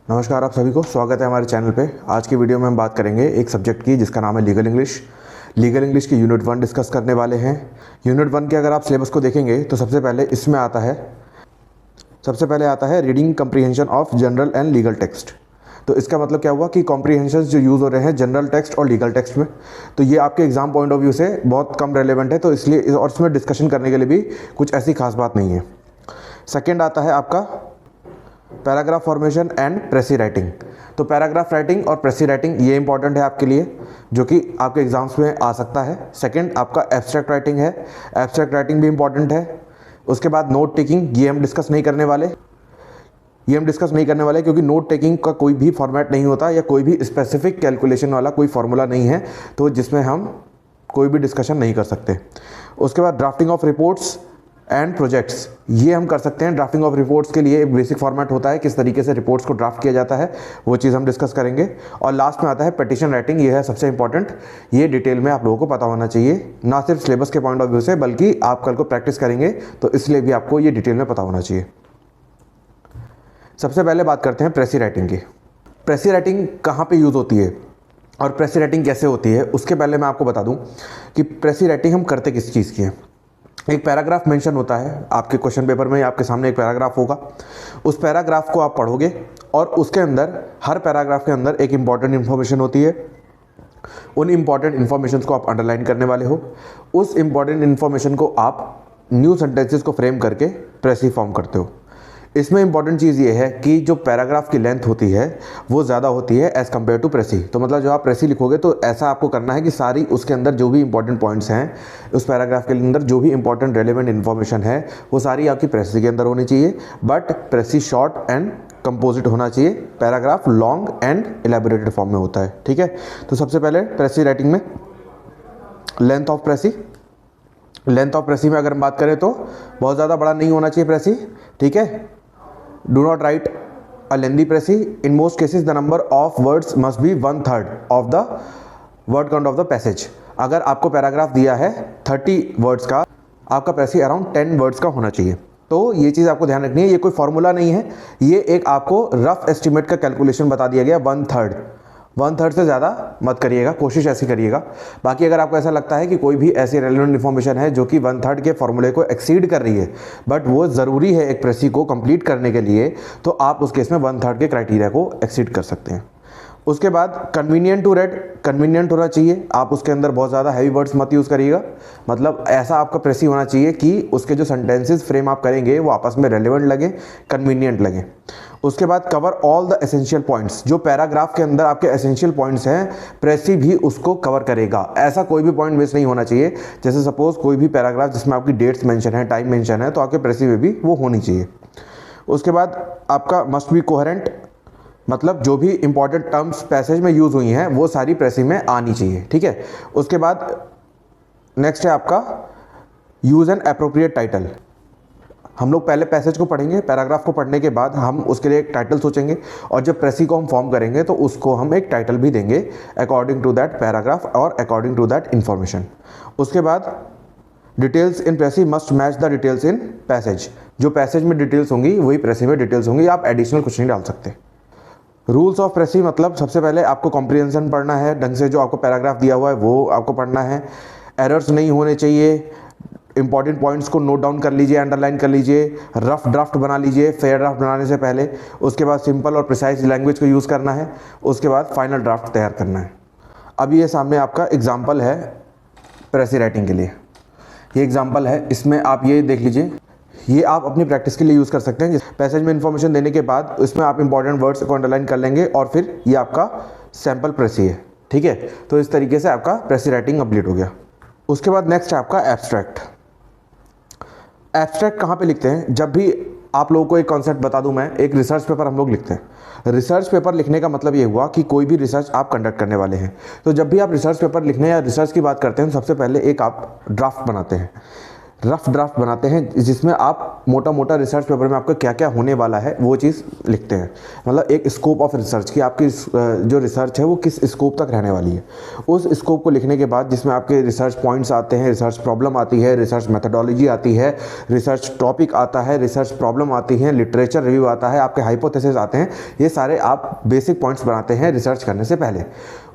नमस्कार आप सभी को, स्वागत है हमारे चैनल पे। आज की वीडियो में हम बात करेंगे एक सब्जेक्ट की जिसका नाम है लीगल इंग्लिश। लीगल इंग्लिश की यूनिट 1 डिस्कस करने वाले हैं। यूनिट 1 के अगर आप सिलेबस को देखेंगे तो सबसे पहले आता है reading comprehension of general and legal text. तो इसका मतलब क्या हुआ कि कॉम्प्रीहेंशन जो यूज़ हो रहे हैं जनरल टेक्स्ट और लीगल टेक्स्ट में, तो ये आपके एग्जाम पॉइंट ऑफ व्यू से बहुत कम रेलेवेंट है, तो इसलिए और इसमें डिस्कशन करने के लिए भी कुछ ऐसी खास बात नहीं है। सेकेंड आता है आपका पैराग्राफ फॉर्मेशन एंड प्रेसी राइटिंग। तो पैराग्राफ राइटिंग और प्रेसी राइटिंग ये इंपॉर्टेंट है आपके लिए, जो कि आपके एग्जाम्स में आ सकता है। सेकंड आपका एब्स्ट्रैक्ट राइटिंग है, एब्स्ट्रैक्ट राइटिंग भी इंपॉर्टेंट है। उसके बाद नोट टेकिंग, ये हम डिस्कस नहीं करने वाले क्योंकि नोट टेकिंग का कोई भी फॉर्मेट नहीं होता या कोई भी स्पेसिफिक कैलकुलेशन वाला कोई फार्मूला नहीं है, तो जिसमें हम कोई भी डिस्कशन नहीं कर सकते। उसके बाद drafting of reports and projects, ये हम कर सकते हैं। ड्राफ्टिंग ऑफ रिपोर्ट्स के लिए एक बेसिक फॉर्मेट होता है, किस तरीके से रिपोर्ट्स को ड्राफ्ट किया जाता है, वो चीज़ हम डिस्कस करेंगे। और लास्ट में आता है पिटीशन राइटिंग, ये है सबसे इंपॉर्टेंट। ये डिटेल में आप लोगों को पता होना चाहिए, ना सिर्फ सिलेबस के पॉइंट ऑफ व्यू से, बल्कि आप कल को प्रैक्टिस करेंगे तो इसलिए भी आपको ये डिटेल में पता होना चाहिए। सबसे पहले बात करते हैं प्रेसी राइटिंग की। प्रेसी राइटिंग कहाँ पर यूज़ होती है और प्रेसी राइटिंग कैसे होती है, उसके पहले मैं आपको बता दूँ कि प्रेसी राइटिंग हम करते किस चीज़ की है। एक पैराग्राफ मेंशन होता है आपके क्वेश्चन पेपर में, आपके सामने एक पैराग्राफ होगा। उस पैराग्राफ को आप पढ़ोगे और उसके अंदर, हर पैराग्राफ के अंदर एक इंपॉर्टेंट इन्फॉर्मेशन होती है। उन इंपॉर्टेंट इन्फॉर्मेशन को आप अंडरलाइन करने वाले हो। उस इंपॉर्टेंट इन्फॉर्मेशन को आप न्यू सेंटेंसेस को फ्रेम करके प्रेसी फॉर्म करते हो। इसमें इंपॉर्टेंट चीज़ ये है कि जो पैराग्राफ की लेंथ होती है वो ज़्यादा होती है एज़ कम्पेयर टू प्रेसी। तो मतलब जो आप प्रेसी लिखोगे तो ऐसा आपको करना है कि सारी उसके अंदर जो भी इंपॉर्टेंट पॉइंट्स हैं, उस पैराग्राफ के अंदर जो भी इंपॉर्टेंट रेलेवेंट इन्फॉर्मेशन है वो सारी आपकी प्रेसी के अंदर होनी चाहिए। बट प्रेसी शॉर्ट एंड कंपोजिट होना चाहिए, paragraph long and elaborated form में होता है। ठीक है, तो सबसे पहले प्रेसी राइटिंग में लेंथ ऑफ प्रेसी में अगर हम बात करें तो बहुत ज़्यादा बड़ा नहीं होना चाहिए प्रेसी। ठीक है, do not write a lengthy précis. In most cases the number of words must be 1/3 of the word count of the passage. अगर आपको पैराग्राफ दिया है 30 वर्ड्स का, आपका प्रेसी अराउंड 10 वर्ड्स का होना चाहिए। तो ये चीज़ आपको ध्यान रखनी है, ये कोई फॉर्मूला नहीं है, ये एक आपको रफ एस्टिमेट का कैलकुलेशन बता दिया गया। 1/3 से ज़्यादा मत करिएगा, कोशिश ऐसी करिएगा। बाकी अगर आपको ऐसा लगता है कि कोई भी ऐसी रेलेवेंट इन्फॉर्मेशन है जो कि 1/3 के फॉर्मूले को एक्सीड कर रही है, बट वो ज़रूरी है एक प्रेसी को कंप्लीट करने के लिए, तो आप उस केस में 1/3 के क्राइटेरिया को एक्सीड कर सकते हैं। उसके बाद कन्वीनियंट टू रीड, कन्वीनियंट होना चाहिए। आप उसके अंदर बहुत ज़्यादा हैवी वर्ड्स मत यूज़ करिएगा। मतलब ऐसा आपका प्रेसी होना चाहिए कि उसके जो सेंटेंसेस फ्रेम आप करेंगे वो आपस में रेलेवेंट लगे, कन्वीनियंट लगे। उसके बाद cover all the essential points, जो पैराग्राफ के अंदर आपके एसेंशियल पॉइंट्स हैं, प्रेसी भी उसको कवर करेगा। ऐसा कोई भी पॉइंट मिस नहीं होना चाहिए। जैसे सपोज कोई भी पैराग्राफ जिसमें आपकी डेट्स मेंशन है, टाइम मेंशन है, तो आपके प्रेसी में भी वो होनी चाहिए। उसके बाद आपका मस्ट बी कोहेरेंट, मतलब जो भी इंपॉर्टेंट टर्म्स पैसेज में यूज़ हुई हैं वो सारी प्रेसी में आनी चाहिए। ठीक है, उसके बाद नेक्स्ट है आपका यूज़ एंड एप्रोप्रिएट टाइटल। हम लोग पहले पैसेज को पढ़ेंगे, पैराग्राफ को पढ़ने के बाद हम उसके लिए एक टाइटल सोचेंगे, और जब प्रेसी को हम फॉर्म करेंगे तो उसको हम एक टाइटल भी देंगे अकॉर्डिंग टू दैट पैराग्राफ और अकॉर्डिंग टू दैट इंफॉर्मेशन। उसके बाद details in precis must match the details in passage. जो पैसेज में डिटेल्स होंगी वही प्रेसी में डिटेल्स होंगी, आप एडिशनल कुछ नहीं डाल सकते। रूल्स ऑफ प्रेसी, मतलब सबसे पहले आपको कॉम्प्रिहेंशन पढ़ना है ढंग से, जो आपको पैराग्राफ दिया हुआ है वो आपको पढ़ना है। एरर्स नहीं होने चाहिए, इंपॉर्टेंट पॉइंट्स को नोट डाउन कर लीजिए, अंडरलाइन कर लीजिए, रफ ड्राफ्ट बना लीजिए फेयर ड्राफ्ट बनाने से पहले। उसके बाद सिंपल और प्रिसाइज लैंग्वेज को यूज़ करना है। उसके बाद फाइनल ड्राफ्ट तैयार करना है। अब ये सामने आपका एग्जाम्पल है प्रेसी राइटिंग के लिए, ये एग्जाम्पल है, इसमें आप ये देख लीजिए, ये आप अपनी प्रैक्टिस के लिए यूज़ कर सकते हैं। पैसेज में इन्फॉर्मेशन देने के बाद इसमें आप इंपॉर्टेंट वर्ड्स को अंडरलाइन कर लेंगे और फिर ये आपका सैम्पल प्रेसी है। ठीक है, तो इस तरीके से आपका प्रेसी राइटिंग कंप्लीट हो गया। उसके बाद नेक्स्ट है आपका एब्स्ट्रैक्ट। एब्स्ट्रैक्ट कहाँ पे लिखते हैं? जब भी आप लोगों को एक कॉन्सेप्ट बता दूं मैं, एक रिसर्च पेपर हम लोग लिखते हैं। रिसर्च पेपर लिखने का मतलब ये हुआ कि कोई भी रिसर्च आप कंडक्ट करने वाले हैं। तो जब भी आप रिसर्च पेपर लिखने या रिसर्च की बात करते हैं, सबसे पहले एक आप ड्राफ्ट बनाते हैं। रफ ड्राफ्ट बनाते हैं जिसमें आप मोटा मोटा रिसर्च पेपर में आपका क्या क्या होने वाला है वो चीज़ लिखते हैं, मतलब एक स्कोप ऑफ रिसर्च की आपकी जो रिसर्च है वो किस स्कोप तक रहने वाली है। उस स्कोप को लिखने के बाद जिसमें आपके रिसर्च पॉइंट्स आते हैं, रिसर्च प्रॉब्लम आती है, रिसर्च मेथडोलॉजी आती है, रिसर्च टॉपिक आता है, रिसर्च प्रॉब्लम आती है, लिटरेचर रिव्यू आता है, आपके हाइपोथेसिस आते हैं, ये सारे आप बेसिक पॉइंट्स बनाते हैं रिसर्च करने से पहले।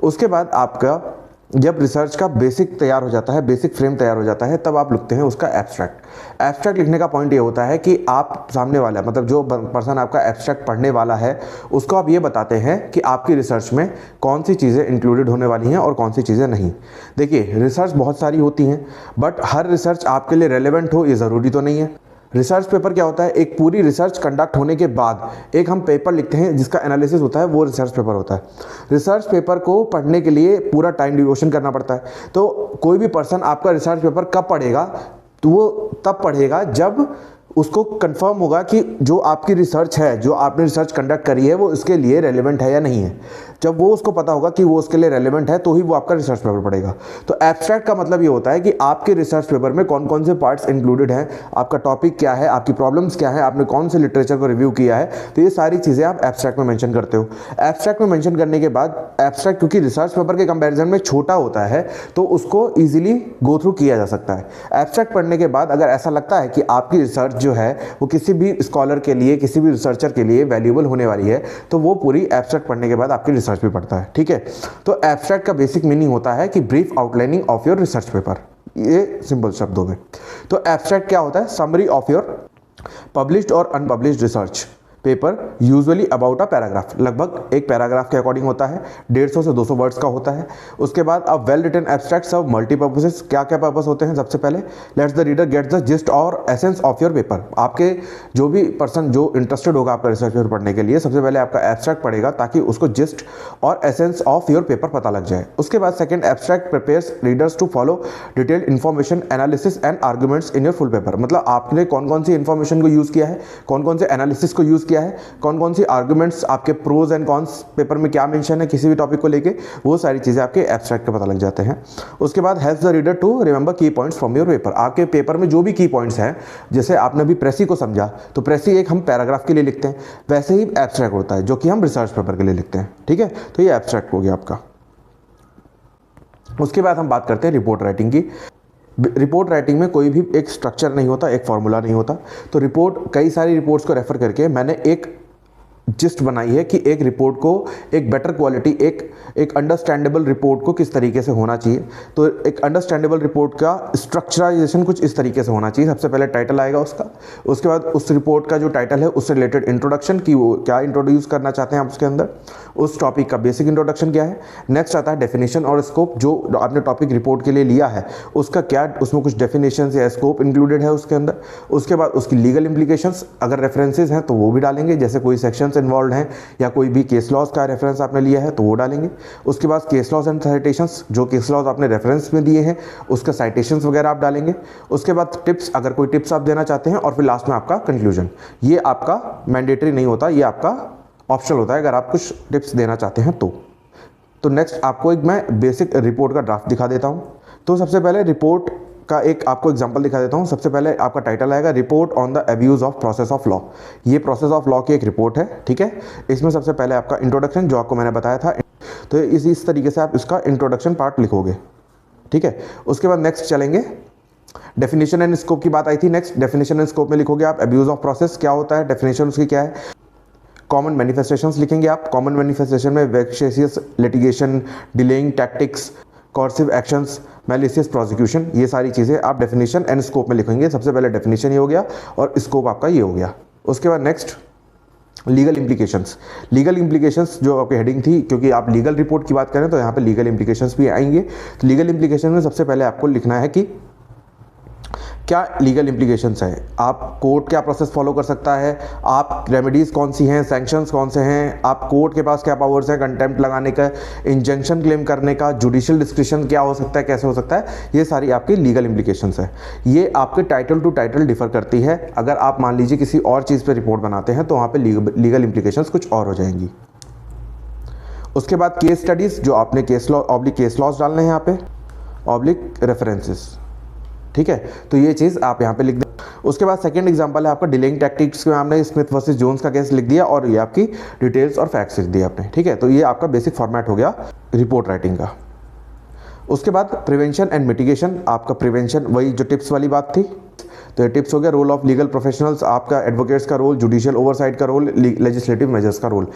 उसके बाद आपका जब रिसर्च का बेसिक तैयार हो जाता है, बेसिक फ्रेम तैयार हो जाता है, तब आप लिखते हैं उसका एब्स्ट्रैक्ट। एब्स्ट्रैक्ट लिखने का पॉइंट ये होता है कि आप सामने वाला, मतलब जो पर्सन आपका एब्स्ट्रैक्ट पढ़ने वाला है, उसको आप ये बताते हैं कि आपकी रिसर्च में कौन सी चीज़ें इंक्लूडेड होने वाली हैं और कौन सी चीज़ें नहीं। देखिए, रिसर्च बहुत सारी होती हैं, बट हर रिसर्च आपके लिए रेलेवेंट हो ये ज़रूरी तो नहीं है। रिसर्च पेपर क्या होता है, एक पूरी रिसर्च कंडक्ट होने के बाद एक हम पेपर लिखते हैं जिसका एनालिसिस होता है, वो रिसर्च पेपर होता है। रिसर्च पेपर को पढ़ने के लिए पूरा टाइम डिवोशन करना पड़ता है। तो कोई भी पर्सन आपका रिसर्च पेपर कब पढ़ेगा, तो वो तब पढ़ेगा जब उसको कंफर्म होगा कि जो आपकी रिसर्च है, जो आपने रिसर्च कंडक्ट करी है, वो इसके लिए रेलेवेंट है या नहीं है। जब वो उसको पता होगा कि वो उसके लिए रेलेवेंट है, तो ही वो आपका रिसर्च पेपर पढ़ेगा। तो एब्स्ट्रैक्ट का मतलब ये होता है कि आपके रिसर्च पेपर में कौन कौन से पार्ट्स इंक्लूडेड हैं, आपका टॉपिक क्या है, आपकी प्रॉब्लम्स क्या है, आपने कौन से लिटरेचर को रिव्यू किया है, तो ये सारी चीज़ें आप एब्स्ट्रैक्ट में मेंशन करते हो। एब्स्ट्रैक्ट में मेंशन करने के बाद, एब्स्ट्रैक्ट क्योंकि रिसर्च पेपर के कंपैरिजन में छोटा होता है, तो उसको ईजिली गो थ्रू किया जा सकता है। एब्स्ट्रैक्ट पढ़ने के बाद अगर ऐसा लगता है कि आपकी रिसर्च जो है वो किसी भी स्कॉलर के लिए, किसी भी रिसर्चर के लिए वैल्यूएबल होने वाली है, तो वो पूरी एब्स्ट्रैक्ट पढ़ने के बाद आपकी रिसर्च भी पढ़ता है। ठीक है, तो एब्स्ट्रैक्ट का बेसिक मीनिंग होता है कि brief outlining of your research paper, ये सिंपल शब्दों में। तो एब्स्ट्रैक्ट क्या होता है, समरी ऑफ योर पब्लिश्ड और unpublished research paper, usually about a paragraph, लगभग एक पैराग्राफ के अकॉर्डिंग होता है, 150 से 200 वर्ड्स का होता है। उसके बाद अब वेल रिटन एब्स्ट्रैक्ट सर्व मल्टीपर्पसेस, क्या क्या पर्पस होते हैं। सबसे पहले let's the reader get the gist और एसेंस ऑफ योर पेपर। आपके जो भी पर्सन जो इंटरेस्टेड होगा आपका रिसर्च पेपर पढ़ने के लिए, सबसे पहले आपका एब्स्ट्रैक्ट पढ़ेगा ताकि उसको जिस्ट और एसेंस ऑफ योर पेपर पता लग जाए। उसके बाद second, abstract prepares readers to follow detailed information, analysis and arguments in your full paper. मतलब आपने कौन कौन सी इन्फॉर्मेशन को यूज़ किया है, कौन कौन से एनालिसिस को यूज़ किया है, कौन कौन सी आर्गुमेंट्स, आपके प्रोज एंड कॉन्स पेपर में क्या मेंशन है किसी भी टॉपिक को लेके, वो सारी चीज़ें आपके एब्स्ट्रैक्ट का पता लग जाते हैं। उसके बाद helps the reader to remember key points from your paper. आपके पेपर में जो भी की पॉइंट्स हैं, जैसे आपने अभी प्रेसी को समझा, तो प्रेसी एक हम पैराग्राफ के लिए लिखते हैं, वैसे ही एब्स्ट्रैक्ट होता है जो कि हम रिसर्च पेपर के लिए लिखते हैं। ठीक है, तो ये एब्स्ट्रैक्ट हो गया आपका। उसके बाद हम बात करते हैं रिपोर्ट राइटिंग की। रिपोर्ट राइटिंग में कोई भी एक स्ट्रक्चर नहीं होता, एक फॉर्मूला नहीं होता। तो रिपोर्ट, कई सारी रिपोर्ट्स को रेफर करके मैंने एक जिस्ट बनाई है कि एक रिपोर्ट को एक बेटर क्वालिटी, एक अंडरस्टैंडेबल रिपोर्ट को किस तरीके से होना चाहिए। तो एक अंडरस्टैंडेबल रिपोर्ट का स्ट्रक्चराइजेशन कुछ इस तरीके से होना चाहिए। सबसे पहले टाइटल आएगा उसका, उसके बाद उस रिपोर्ट का जो टाइटल है उससे रिलेटेड इंट्रोडक्शन की, वो क्या इंट्रोड्यूस करना चाहते हैं आप उसके अंदर, उस टॉपिक का बेसिक इंट्रोडक्शन क्या है। नेक्स्ट आता है डेफिनेशन और स्कोप, जो आपने टॉपिक रिपोर्ट के लिए लिया है उसका क्या, उसमें कुछ डेफिनेशन या स्कोप इंक्लूडेड है उसके अंदर। उसके बाद उसकी लीगल इंप्लीकेशंस, अगर रेफरेंसेज हैं तो वो भी डालेंगे, जैसे कोई सेक्शन इन्वॉल्व हैं या कोई भी केस लॉज का रेफरेंस आपने लिया है तो वो डालेंगे। उसके बाद केस लॉज एंड साइटेशंस, जो केस लॉज आपने रेफरेंस में दिए हैं उसका साइटेशंस वगैरह आप डालेंगे। उसके बाद टिप्स, अगर कोई टिप्स आप देना चाहते हैं, और फिर लास्ट में आपका कंक्लूजन। ये आपका मैंडेटरी नहीं होता, ये आपका ऑप्शनल होता है अगर आप कुछ टिप्स देना चाहते हैं तो नेक्स्ट आपको एक मैं बेसिक रिपोर्ट का ड्राफ्ट दिखा देता हूँ। तो सबसे पहले रिपोर्ट का एक आपको एग्जांपल दिखा देता हूँ। सबसे पहले आपका टाइटल आएगा report on the abuse of process of law. ये प्रोसेस ऑफ लॉ की एक रिपोर्ट है। ठीक है, इसमें सबसे पहले आपका इंट्रोडक्शन, जो आपको मैंने बताया था, तो इस तरीके से आप इसका इंट्रोडक्शन पार्ट लिखोगे। ठीक है, उसके बाद नेक्स्ट चलेंगे, डेफिनेशन एंड स्कोप की बात आई थी। नेक्स्ट डेफिनेशन एंड स्कोप में लिखोगे आप अब्यूज ऑफ प्रोसेस क्या होता है, डेफिनेशन उसकी क्या है। कॉमन मैनिफेस्टेशंस लिखेंगे आप। कॉमन मैनिफेस्टेशन में vexatious litigation, delaying tactics, coercive actions, malicious prosecution, ये सारी चीज़ें आप डेफिनेशन एंड स्कोप में लिखेंगे। सबसे पहले डेफिनेशन ये हो गया और स्कोप आपका ये हो गया। उसके बाद next legal implications. Legal implications जो आपकी हेडिंग थी, क्योंकि आप लीगल रिपोर्ट की बात करें तो यहाँ पे लीगल इंप्लीकेशंस भी आएंगे। तो लीगल इंप्लीकेशन में सबसे पहले आपको लिखना है कि क्या लीगल इंप्लीकेशंस है, आप कोर्ट क्या प्रोसेस फॉलो कर सकता है, आप रेमेडीज़ कौन सी हैं, सैंक्शंस कौन से हैं, आप कोर्ट के पास क्या पावर्स हैं कंटेम्प्ट लगाने का, इंजंक्शन क्लेम करने का, जुडिशियल डिस्क्रिशन क्या हो सकता है, कैसे हो सकता है, ये सारी आपकी लीगल इंप्लीकेशंस है। ये आपके टाइटल टू टाइटल डिफर करती है। अगर आप मान लीजिए किसी और चीज़ पर रिपोर्ट बनाते हैं तो वहाँ पर लीगल इंप्लीकेशंस कुछ और हो जाएंगी। उसके बाद केस स्टडीज़, जो आपने case law oblique case laws डालने हैं यहाँ पे, ऑब्लिक रेफरेंसेस। ठीक है, तो ये चीज़ आप यहाँ पे लिख दें। उसके बाद सेकंड एग्जांपल है आपका डिलेइंग टैक्टिक्स में आपने स्मिथ वर्सेस जोन्स का केस लिख दिया और ये आपकी डिटेल्स और फैक्ट्स लिख दिए आपने। ठीक है, तो ये आपका बेसिक फॉर्मेट हो गया रिपोर्ट राइटिंग का। उसके बाद प्रिवेंशन एंड मिटिगेशन, आपका प्रिवेंशन वही जो टिप्स वाली बात थी, तो ये टिप्स हो गया। रोल ऑफ लीगल प्रोफेशनल्स, आपका एडवोकेट्स का रोल, जुडिशियल ओवरसाइट का रोल, लेजिस्लेटिव मेजर्स का रोल।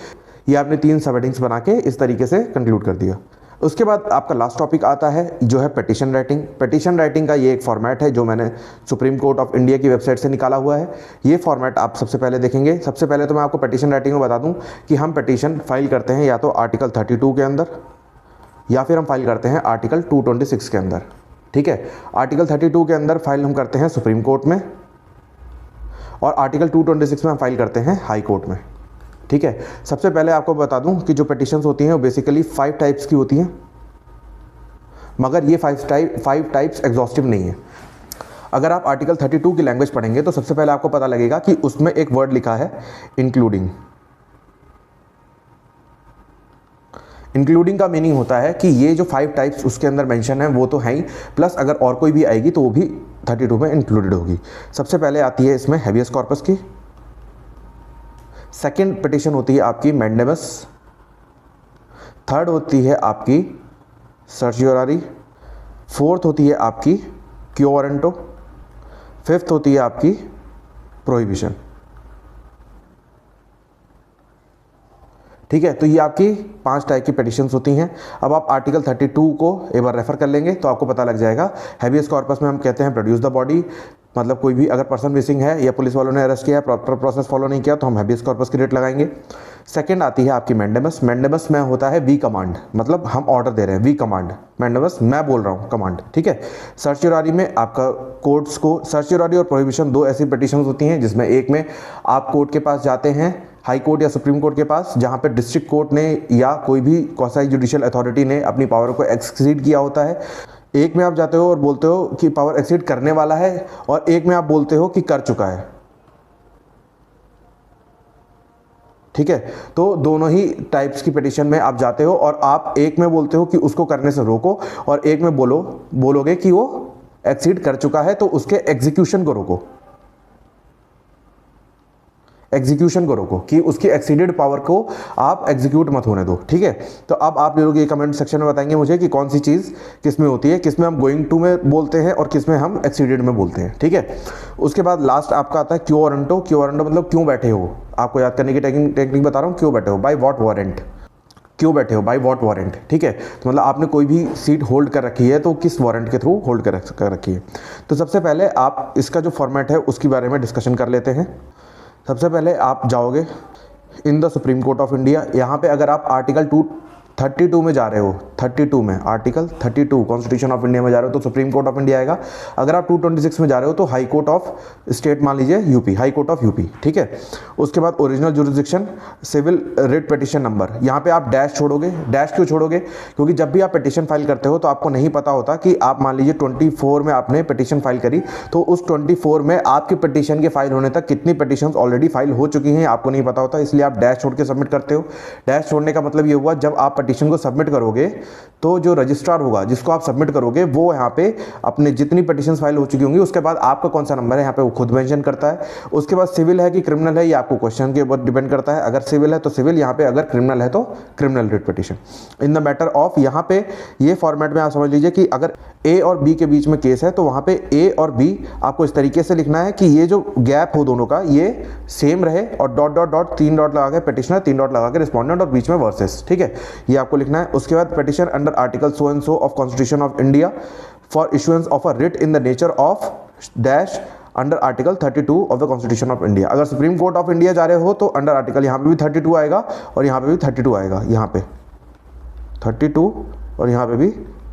ये आपने 3 सब हेडिंग्स बना के इस तरीके से कंक्लूड कर दिया। उसके बाद आपका लास्ट टॉपिक आता है जो है पिटीशन राइटिंग। पिटीशन राइटिंग का ये एक फॉर्मेट है जो मैंने सुप्रीम कोर्ट ऑफ इंडिया की वेबसाइट से निकाला हुआ है। ये फॉर्मेट आप सबसे पहले देखेंगे। सबसे पहले तो मैं आपको पिटीशन राइटिंग में बता दूं कि हम पिटीशन फाइल करते हैं या तो आर्टिकल 32 के अंदर या फिर हम फाइल करते हैं आर्टिकल 226 के अंदर। ठीक है, आर्टिकल 32 के अंदर फाइल हम करते हैं सुप्रीम कोर्ट में और आर्टिकल 226 में हम फाइल करते हैं हाई कोर्ट में। ठीक है, सबसे पहले आपको बता दूं कि जो पिटीशंस होती हैं वो बेसिकली 5 टाइप्स की होती हैं, मगर ये 5 टाइप्स एग्जॉस्टिव नहीं है। अगर आप आर्टिकल 32 की लैंग्वेज पढ़ेंगे तो सबसे पहले आपको पता लगेगा कि उसमें एक वर्ड लिखा है इंक्लूडिंग। इंक्लूडिंग का मीनिंग होता है कि ये जो 5 टाइप्स उसके अंदर मेंशन है वो तो है ही, प्लस अगर और कोई भी आएगी तो वो भी 32 में इंक्लूडेड होगी। सबसे पहले आती है इसमें हैबियस कॉर्पस की, सेकंड पिटीशन होती है आपकी मैंडेमस, थर्ड होती है आपकी सर्चियोरारी, फोर्थ होती है आपकी क्यो वारंटो, फिफ्थ होती है आपकी प्रोहिबिशन। ठीक है, तो ये आपकी 5 टाइप की पिटीशंस होती हैं। अब आप आर्टिकल 32 को एक बार रेफर कर लेंगे तो आपको पता लग जाएगा। हैबियस कॉर्पस में हम कहते हैं प्रोड्यूस द बॉडी, मतलब कोई भी अगर पर्सन मिसिंग है या पुलिस वालों ने अरेस्ट किया, प्रॉपर प्रोसेस फॉलो नहीं किया तो हम हैबियस कॉर्पस की रेट लगाएंगे। सेकंड आती है आपकी मैंडेमस। मैंडेमस में होता है वी कमांड, मतलब हम ऑर्डर दे रहे हैं, वी कमांड। मैंडेमस मैं बोल रहा हूँ, कमांड। ठीक है, सर्चियोरारी में आपका कोर्ट्स को, सर्चियोरारी और प्रोहिबिशन 2 ऐसी पिटीशंस होती हैं जिसमें एक में आप कोर्ट के पास जाते हैं, हाई कोर्ट या सुप्रीम कोर्ट के पास, जहां पे डिस्ट्रिक्ट कोर्ट ने या कोई भी क्वासी जुडिशियल अथॉरिटी ने अपनी पावर को एक्सीड किया होता है। एक में आप जाते हो और बोलते हो कि पावर एक्सीड करने वाला है और एक में आप बोलते हो कि कर चुका है। ठीक है, तो दोनों ही टाइप्स की पिटीशन में आप जाते हो और आप एक में बोलते हो कि उसको करने से रोको और एक में बोलोगे कि वो एक्सीड कर चुका है तो उसके एग्जीक्यूशन को रोको, एग्जीक्यूशन को रोको, कि उसकी एक्सीडेड पावर को आप एग्जीक्यूट मत होने दो। ठीक है, तो अब आप लोग ये कमेंट सेक्शन में बताएंगे मुझे कि कौन सी चीज़ किस में होती है, किस में हम गोइंग टू में बोलते हैं और किस में हम एक्सीडेड में बोलते हैं। ठीक है, उसके बाद लास्ट आपका आता है क्यों वारंटो। क्यों वारंटो मतलब क्यों बैठे हो, आपको याद करने की टेक्निक बता रहा हूँ। क्यों बैठे हो, बाय व्हाट वारंट, क्यों बैठे हो, बाय व्हाट वारंट। ठीक है, तो मतलब आपने कोई भी सीट होल्ड कर रखी है तो किस वारंट के थ्रू होल्ड कर रखी है। तो सबसे पहले आप इसका जो फॉर्मेट है उसके बारे में डिस्कशन कर लेते हैं। सबसे पहले आप जाओगे in the supreme court of India. यहाँ पे अगर आप आर्टिकल 232 में जा रहे हो, 32 में, आर्टिकल 32 कॉन्स्टिट्यूशन ऑफ इंडिया में जा रहे हो तो सुप्रीम कोर्ट ऑफ इंडिया आएगा। अगर आप 226 में जा रहे हो तो हाई कोर्ट ऑफ स्टेट, मान लीजिए UP, high court of UP. ठीक है, उसके बाद original jurisdiction, civil writ petition number. यहाँ पे आप डैश छोड़ोगे। डैश क्यों छोड़ोगे, क्योंकि जब भी आप पिटीशन फाइल करते हो तो आपको नहीं पता होता कि आप मान लीजिए 24 में आपने पिटीशन फाइल करी तो उस 24 में आपके पिटीशन के फाइल होने तक कितनी पिटीशन ऑलरेडी फाइल हो चुकी हैं आपको नहीं पता होता, इसलिए आप डैश छोड़ के सबमिट करते हो। डैश छोड़ने का मतलब ये हुआ जब आप पिटीशन को सबमिट करोगे तो जो रजिस्ट्रार होगा जिसको आप सबमिट करोगे वो यहाँ पे अपने जितनी पिटीशन फाइल हो चुकी होंगी उसके बाद आपका कौन सा नंबर है यहाँ पे वो खुद मेंशन करता है। उसके बाद सिविल है कि क्रिमिनल है ये आपको क्वेश्चन के ऊपर डिपेंड करता है। अगर सिविल है तो सिविल, यहाँ पे अगर क्रिमिनल है तो criminal writ petition. In the matter of, यहाँ पे ये फॉर्मेट में आप समझ लीजिए कि अगर ए और बी के बीच में केस है तो वहाँ पे ए और बी आपको इस तरीके से लिखना है कि ये जो गैप हो दोनों का ये सेम रहे और डॉट डॉट डॉट 3 डॉट लगा के पिटिशनर, 3 डॉट लगा के रिस्पॉन्डेंट और बीच में वर्सेस। ठीक है, ये आपको लिखना है। उसके बाद petition under article so and so of constitution of India for issuance of a writ in the nature of dash under article 32 of the constitution of India. अगर सुप्रीम कोर्ट ऑफ इंडिया जा रहे हो तो under article यहाँ पे भी 32 आएगा और यहाँ पे भी 32 आएगा, यहाँ पे 32 और यहाँ पे भी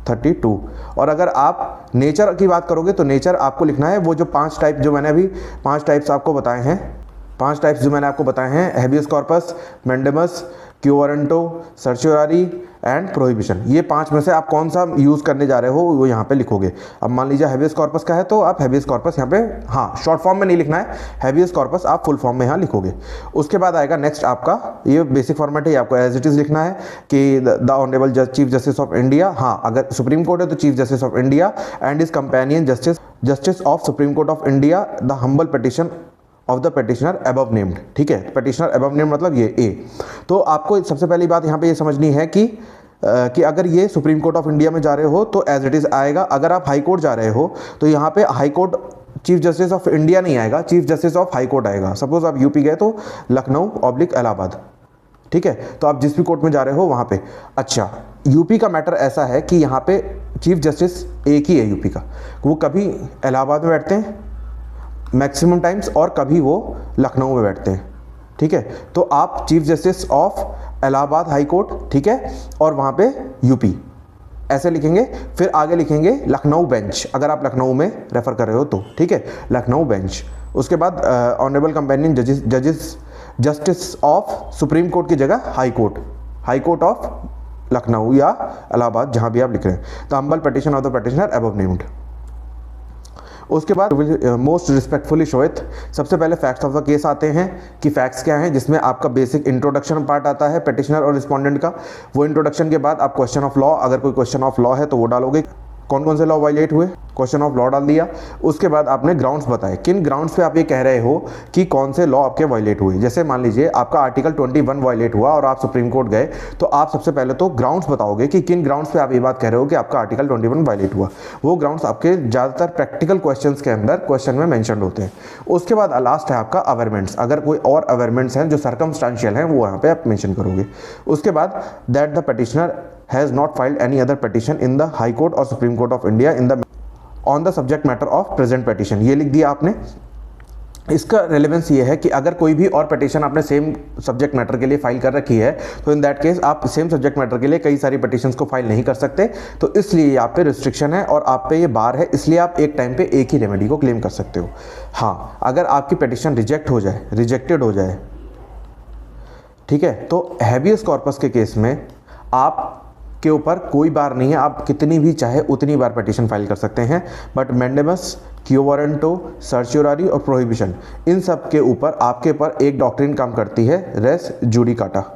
32। और अगर आप नेचर की बात करोगे तो नेचर आपको लिखना है वो जो 5 टाइप जो मैंने अभी 5 टाइप्स आपको बताए हैं, 5 टाइप्स जो मैंने आपको बताए हैं, habeas corpus, mandamus, quo warranto, certiorari and prohibition. ये 5 में से आप कौन सा यूज़ करने जा रहे हो वो यहाँ पे लिखोगे। अब मान लीजिए हैबियस कॉर्पस का है तो आप हैबियस कॉर्पस यहाँ पे, हाँ शॉर्ट फॉर्म में नहीं लिखना है, हैबियस कॉर्पस आप फुल फॉर्म में यहाँ लिखोगे। उसके बाद आएगा नेक्स्ट आपका, ये बेसिक फॉर्मेट है, आपको एज इट इज़ लिखना है कि the honourable chief justice of India, हाँ अगर सुप्रीम कोर्ट है तो chief justice of India and is companion justice of supreme court of India the humble petition of the petitioner above named. ठीक है, petitioner above named मतलब ये ए। तो आपको सबसे पहली बात यहाँ पे ये समझनी है कि अगर ये सुप्रीम कोर्ट ऑफ इंडिया में जा रहे हो तो एज इट इज़ आएगा। अगर आप हाई कोर्ट जा रहे हो तो यहाँ पे high court chief justice of India नहीं आएगा, chief justice of high court आएगा। सपोज आप यूपी गए तो लखनऊ ऑब्लिक इलाहाबाद। ठीक है, तो आप जिस भी कोर्ट में जा रहे हो वहाँ पे। अच्छा, यूपी का मैटर ऐसा है कि यहाँ पे चीफ जस्टिस एक ही है यूपी का, वो कभी इलाहाबाद में बैठते हैं मैक्सिमम टाइम्स और कभी वो लखनऊ में बैठते हैं। ठीक है, तो आप chief justice of Allahabad high court, ठीक है, और वहाँ पे यूपी ऐसे लिखेंगे। फिर आगे लिखेंगे लखनऊ बेंच, अगर आप लखनऊ में रेफर कर रहे हो तो। ठीक है, लखनऊ बेंच। उसके बाद honourable companion justice of supreme court की जगह हाई कोर्ट ऑफ लखनऊ या इलाहाबाद, जहाँ भी आप लिख रहे हैं। The humble petition of the petitioner above named. उसके बाद मोस्ट रिस्पेक्टफुली शो इट। सबसे पहले फैक्ट्स ऑफ द केस आते हैं कि फैक्ट्स क्या हैं, जिसमें आपका बेसिक इंट्रोडक्शन पार्ट आता है पिटिशनर और रिस्पोंडेंट का। वो इंट्रोडक्शन के बाद आप क्वेश्चन ऑफ लॉ, अगर कोई क्वेश्चन ऑफ लॉ है तो वो डालोगे, कौन कौन से लॉ वायलेट हुए, क्वेश्चन ऑफ लॉ डाल दिया। उसके बाद आपने ग्राउंड्स बताए, किन ग्राउंड्स पे आप ये कह रहे हो कि कौन से लॉ आपके वायलेट हुए। जैसे मान लीजिए आपका आर्टिकल 21 वायलेट हुआ और आप सुप्रीम कोर्ट गए, तो आप सबसे पहले तो ग्राउंड्स बताओगे कि किन ग्राउंड्स पे आप ये बात कह रहे हो कि आपका आर्टिकल 21 वायलेट हुआ। वो ग्राउंड्स आपके ज़्यादातर प्रैक्टिकल क्वेश्चंस के अंदर क्वेश्चन में मैंशन होते हैं। उसके बाद लास्ट है आपका अवेयरमेंट्स, अगर कोई और अवेयरमेंट्स हैं जो सर्कमस्टांशियल हैं वो यहाँ पे आप मेंशन करोगे। उसके बाद that the petitioner has not filed any other petition in the high court और supreme court of India in the on the subject matter of present petition. ये लिख दिया आपने। इसका रेलेवेंस ये है कि अगर कोई भी और पिटिशन आपने सेम सब्जेक्ट मैटर के लिए फाइल कर रखी है तो इन दैट केस आप सेम सब्जेक्ट मैटर के लिए कई सारी पिटिशंस को फाइल नहीं कर सकते। तो इसलिए आप पे रिस्ट्रिक्शन है और आप पे ये बार है, इसलिए आप एक टाइम पे एक ही रेमेडी को क्लेम कर सकते हो। हाँ, अगर आपकी पिटिशन रिजेक्टेड हो जाए, ठीक है, तो हैबियस कॉर्पस के केस में आप के ऊपर कोई बार नहीं है, आप कितनी भी चाहे उतनी बार पिटीशन फाइल कर सकते हैं। बट मैंडेमस, क्यू वारंटो, सर्च्योरारी और प्रोहिबिशन, इन सब के ऊपर आपके ऊपर एक डॉक्ट्रिन काम करती है, रेस जुडिकाटा।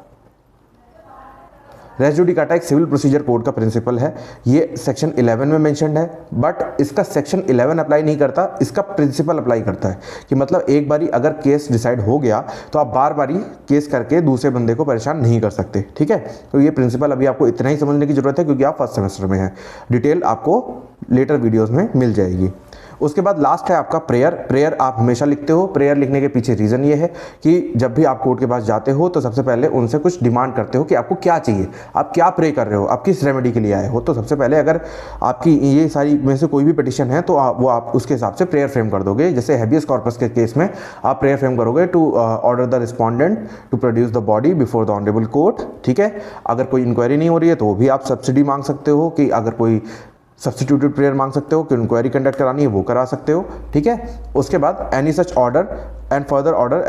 रेस जुडिकाटा एक सिविल प्रोसीजर कोड का प्रिंसिपल है। ये सेक्शन 11 में मेंशन्ड है, बट इसका सेक्शन 11 अप्लाई नहीं करता, इसका प्रिंसिपल अप्लाई करता है कि मतलब एक बारी अगर केस डिसाइड हो गया तो आप बार बारी केस करके दूसरे बंदे को परेशान नहीं कर सकते। ठीक है, तो ये प्रिंसिपल अभी आपको इतना ही समझने की जरूरत है क्योंकि आप फर्स्ट सेमेस्टर में हैं। डिटेल आपको लेटर वीडियोज़ में मिल जाएगी। उसके बाद लास्ट है आपका प्रेयर आप हमेशा लिखते हो। प्रेयर लिखने के पीछे रीज़न ये है कि जब भी आप कोर्ट के पास जाते हो तो सबसे पहले उनसे कुछ डिमांड करते हो कि आपको क्या चाहिए, आप क्या प्रे कर रहे हो, आप किस रेमेडी के लिए आए हो। तो सबसे पहले अगर आपकी ये सारी में से कोई भी पिटिशन है तो आप उसके हिसाब से प्रेयर फ्रेम कर दोगे। जैसे हैबियस कॉर्पस के केस में आप प्रेयर फ्रेम करोगे to order the respondent to produce the body before the honourable court. ठीक है, अगर कोई इंक्वायरी नहीं हो रही है तो वो भी आप सब्सिडी मांग सकते हो कि अगर कोई सब्स्टिट्यूटेड प्रेयर मांग सकते हो कि इंक्वायरी कंडक्ट करानी है वो करा सकते हो। ठीक है, उसके बाद any such order and further order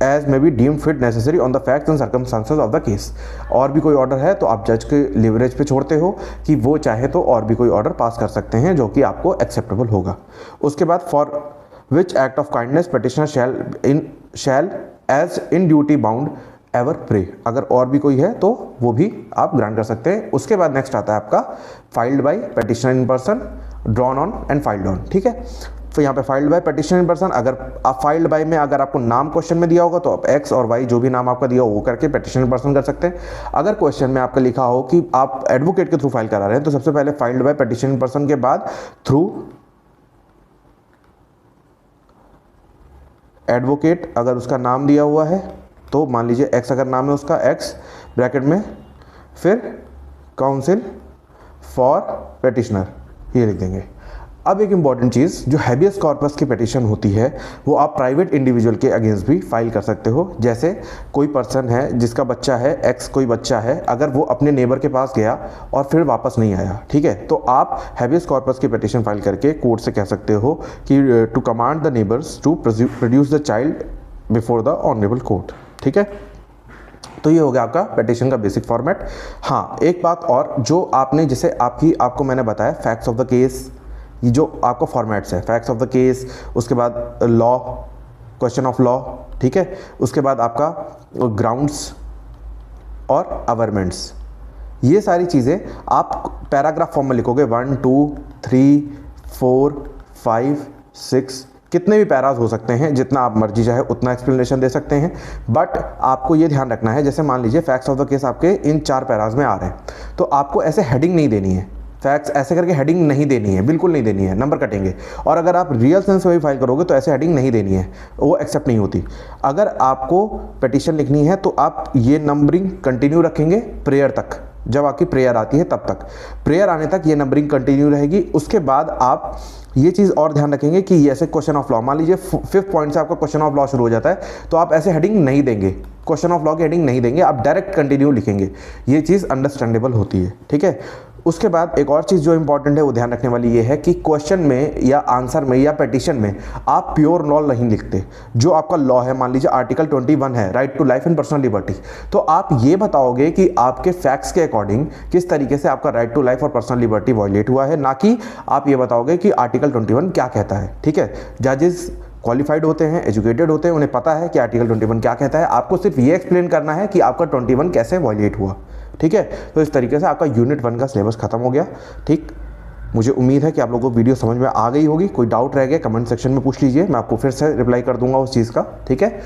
as may be deemed fit necessary on the facts and circumstances of the case. और भी कोई ऑर्डर है तो आप जज के लिवरेज पे छोड़ते हो कि वो चाहे तो और भी कोई ऑर्डर पास कर सकते हैं जो कि आपको एक्सेप्टेबल होगा। उसके बाद for which act of kindness petitioner shall as in duty bound ever pray, अगर और भी कोई है तो वो भी आप ग्रांट कर सकते हैं। उसके बाद नेक्स्ट आता है आपका filed by petitioner in person, drawn on and filed on. ठीक है, तो यहाँ पे filed by petitioner in person, अगर आप फाइल्ड बाय में अगर आपको नाम क्वेश्चन में दिया होगा तो आप एक्स और वाई जो भी नाम आपका दिया हो वो करके पिटिशनर इन पर्सन कर सकते हैं। अगर क्वेश्चन में आपका लिखा हो कि आप एडवोकेट के थ्रू फाइल करा रहे हैं तो सबसे पहले filed by petitioner in person के बाद थ्रू एडवोकेट, अगर उसका नाम दिया हुआ है तो मान लीजिए एक्स अगर नाम है उसका, एक्स ब्रैकेट में, फिर काउंसिल फॉर पिटिशनर, ये लिख देंगे। अब एक इंपॉर्टेंट चीज़, जो हैबियस कॉर्पस की पिटिशन होती है वो आप प्राइवेट इंडिविजुअल के अगेंस्ट भी फाइल कर सकते हो। जैसे कोई पर्सन है जिसका बच्चा है, एक्स कोई बच्चा है, अगर वो अपने नेबर के पास गया और फिर वापस नहीं आया, ठीक है, तो आप हैबियस कॉर्पस की पिटिशन फाइल करके कोर्ट से कह सकते हो कि to command the neighbours to produce the child before the honourable court. ठीक है, तो ये हो गया आपका पिटीशन का बेसिक फॉर्मेट। हाँ, एक बात और, जो आपने जैसे आपको मैंने बताया फैक्ट्स ऑफ द केस, ये जो आपका फॉर्मेट्स है, फैक्ट्स ऑफ द केस, उसके बाद लॉ, क्वेश्चन ऑफ लॉ, ठीक है, उसके बाद आपका ग्राउंड्स और अवरमेंट्स, ये सारी चीज़ें आप पैराग्राफ फॉर्म में लिखोगे। 1 2 3 4 5 6, कितने भी पैराज हो सकते हैं, जितना आप मर्जी चाहे उतना एक्सप्लेनेशन दे सकते हैं। बट आपको ये ध्यान रखना है, जैसे मान लीजिए फैक्ट्स ऑफ द केस आपके इन 4 पैराज में आ रहे हैं, तो आपको ऐसे हेडिंग नहीं देनी है, फैक्ट्स ऐसे करके हेडिंग नहीं देनी है, बिल्कुल नहीं देनी है, नंबर कटेंगे। और अगर आप रियल सेंस में भी फाइल करोगे तो ऐसे हेडिंग नहीं देनी है, वो एक्सेप्ट नहीं होती। अगर आपको पिटीशन लिखनी है तो आप ये नंबरिंग कंटिन्यू रखेंगे प्रेयर तक, जब आपकी प्रेयर आती है तब तक, प्रेयर आने तक ये नंबरिंग कंटिन्यू रहेगी। उसके बाद आप ये चीज़ और ध्यान रखेंगे कि ये ऐसे क्वेश्चन ऑफ लॉ, मान लीजिए 5th पॉइंट से आपका क्वेश्चन ऑफ लॉ शुरू हो जाता है, तो आप ऐसे हेडिंग नहीं देंगे, क्वेश्चन ऑफ लॉ की हेडिंग नहीं देंगे, आप डायरेक्ट कंटिन्यू लिखेंगे। ये चीज़ अंडरस्टैंडेबल होती है, ठीक है। उसके बाद एक और चीज़ जो इंपॉर्टेंट है वो ध्यान रखने वाली ये है कि क्वेश्चन में या आंसर में या पिटीशन में आप प्योर लॉ नहीं लिखते। जो आपका लॉ है, मान लीजिए आर्टिकल 21 है, right to life and personal liberty, तो आप ये बताओगे कि आपके फैक्ट्स के अकॉर्डिंग किस तरीके से आपका राइट टू लाइफ और पर्सनल लिबर्टी वायलेट हुआ है, ना कि आप ये बताओगे कि आर्टिकल 21 क्या कहता है, ठीक है। जजेस क्वालिफाइड होते हैं, एजुकेटेड होते हैं, उन्हें पता है कि आर्टिकल 21 क्या कहता है, आपको सिर्फ ये एक्सप्लेन करना है कि आपका 21 कैसे वायलेट हुआ, ठीक है। तो इस तरीके से आपका यूनिट 1 का सिलेबस खत्म हो गया, ठीक। मुझे उम्मीद है कि आप लोगों को वीडियो समझ में आ गई होगी। कोई डाउट रह गया कमेंट सेक्शन में पूछ लीजिए, मैं आपको फिर से रिप्लाई कर दूंगा उस चीज़ का, ठीक है।